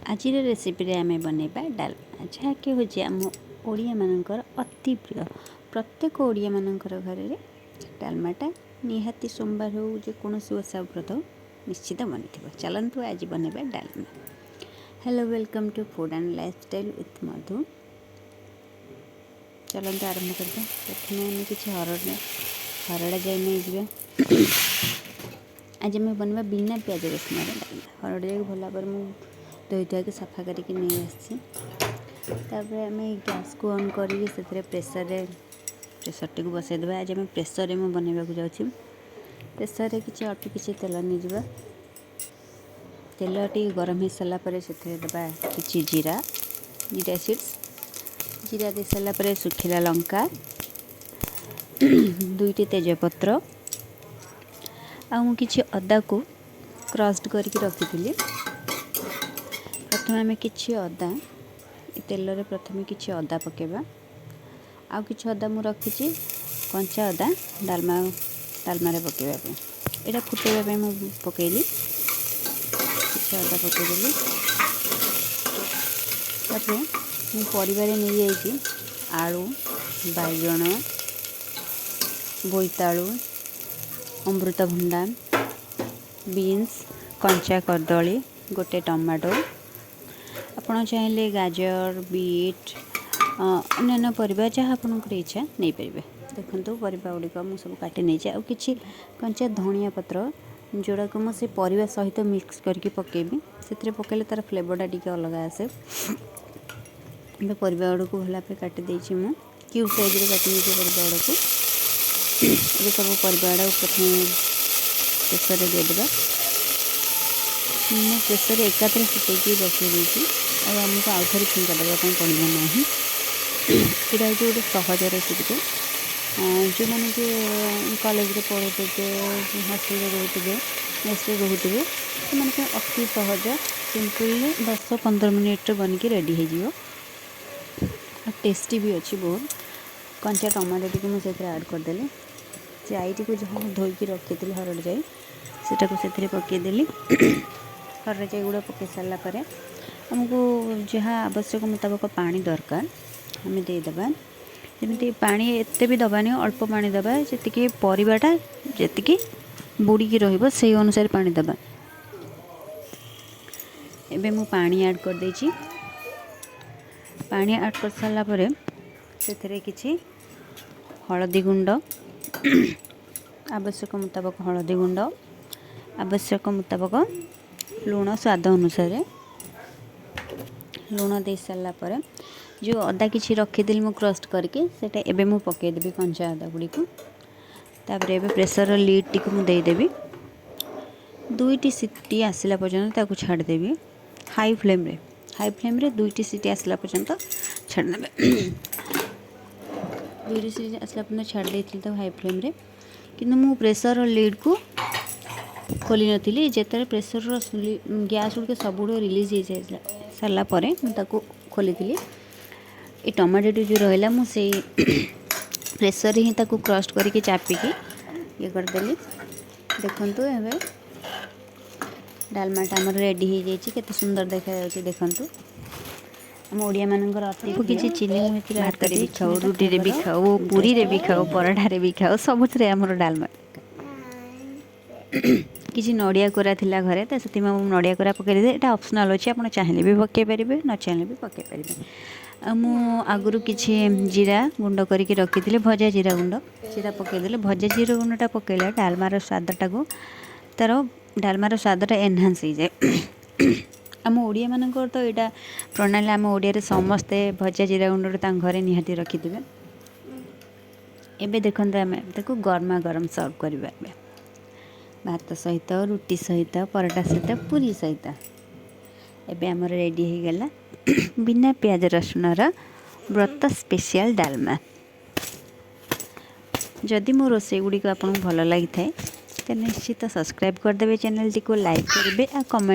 आज रेसिपी आम बनवा डालमा जहाँकि हूँ आम ओडिया मानकर अति प्रिय प्रत्येक ओडिया मानकर घर में डालमाटा निहाती सोमवार हो जेकोसी ओषा व्रत निश्चित बनी चलतु आज बनवा dalma. Hello welcome to food and lifestyle with Madhu. चलते आरंभ करते प्रथम आम कि हरड़ा जाए नहीं जावा। आज आम बनवा बिना प्याज रसुण डालमा। हरड़ा जाए भला पर मुझे धोई धुआक सफा करके नहीं आसपर आम गैस को ऑन करके प्रेसर टी बसईदेवा। आज आम प्रेसर में बनवाक जाऊँ। प्रेसर रे किसी अल्प किसी तेल नहीं जावा। तेल टी गरम हो सारापर से देवा कि जीरा सीड्स। जीरा दे सारापर सुखिला लंका दुईटी तेजपत्र आउ कि अदा को क्रश्ड करके रखी। प्रथम आम कि अदा तेल रे प्रथम कि अदा पकेबा। आउ कि अदा मु रखी कंचा अदा डालमा रे पकेबा। यहाँ फुटेबा मु पकेली कि अदा पकईदेली। तापर मु परिवार नहीं जाइए आलू बैगण बोईतालु अमृतभंडा बीन्स कंचा कदली गोटे टमाटो आपड़ चाहिए गाजर बीट अन्य परिबा जहाँ आपंकर इच्छा नहीं पारे। देखो परिबा गुड़िक मुझे सब काटी नहीं आउ कि कंचा धनिया पत्र जोड़ा को मुझे परिबा सहित मिक्स करके पकेबी। से पकेले तार फ्लेवरटा टी अलग आसे। परिबा गुड़ को भला काटी देछि मु क्यूब साइज रे काटी देछि परिबा गुड़ को। ये सब परिबा गुड़ प्रथम प्रेसर रे देदेबा। मैं प्रेसर एकाथरे फुटेकी बसई देती आमको आउ थे छुंका देवाई पड़ो ना। यहाँ हूँ गोटे सहज रेसिपी जो मैंने कि कॉलेज रे पढ़ुते हस्टेल रोते मेस रोते से अति सहज सिंपल 10-15 मिनट बनिकी रेडी हो। टेस्टी भी अच्छी बहुत। कंचा टमाटो टी मुझे ऐड करदेली। जाई टी जहाँ धोईकी रखी हरड़ जाई से पकईदेली। हरड़ जाई गुड़ा पकई सारापर आमको जहाँ आवश्यक मुताबक पानी दरकार आम देदेबा। जमी पानी एत भी दबानी अल्प पानी दबा जी परिवाटा जी बुड़ी रही अनुसार पानी दबा। एबे मु पानी ऐड कर देछि। पानी ऐड कर सारापर से किछि हलदी गुंड आवश्यक मुताबक हलदी गुंड आवश्यक मुताबक लुण स्वाद अनुसार लुण दे सारापर जो अदा किसी रखीदी मु क्रस्ट करके सेटा एबे मु पकईदेवी कंचा अदा गुड़ी को। तापर एबे प्रेसर लीड टी को देदेवी। 2टी सीटी आसला पर्यंत ताकू छाड़देवी हाई फ्लेम रे 2टी सीटी आसला पर्यंत छाड़देवे। 2टी सीटी आसला पर्यंत छाड़ देती तो हाई फ्लेम रे किंतु मु प्रेसर लीड को खोली नथिली। जेतरे प्रेसर गैस गुड़ सब रिलीज हो जाए सारापर मुझे खोली। ये टमाटो जो रहा मुझे प्रेसर ही ताकू क्रस्ट करके चापिकी ये करदेली। देखंतु एबे डालमाटा आमर रेडी हो जाइए। केते सुंदर देखा देखंतु। आम ओडिया मानकर अति किसी चीनी मुझे भात भी खाओ रुटी रे भी खाओ पूरी रे भी खाओ पराठा रे भी खाओ सबुथिरे आमर डालमा। किसी नड़िया कोरा थिला घरे तो से नड़िया कोरा पकई दे। यहाँ ऑप्शनल अच्छे आप चाहिए भी पकई पारे न चाहिए भी पकई पारे। मु आगुरी किसी जीरा गुंड करके रखी भजा जीरा गुंड सीटा पकईदे। भजा जीरा गुंडा पकईला डालमार स्वादटा को तार डालमार स्वादटा एनहांस हो जाए। आम ओडिया मानकर तो यहाँ प्रणाली आम ओडिया समस्ते भजा जीरा गुंड घरे निहाती रखिथे। एबे देखते आम गरमा गरम सर्व करवा भात सहित रुटी सहित पराठा सहित पूरी सहित। एबे आमर रेडी हो गला बिना प्याज रसुण व्रत स्पेशल डालमा। जदि मो रोसे गुड़ी को आपको भल लगी था तो निश्चित सब्सक्राइब करदे चैनल टी को लाइक करेंगे और कमेंट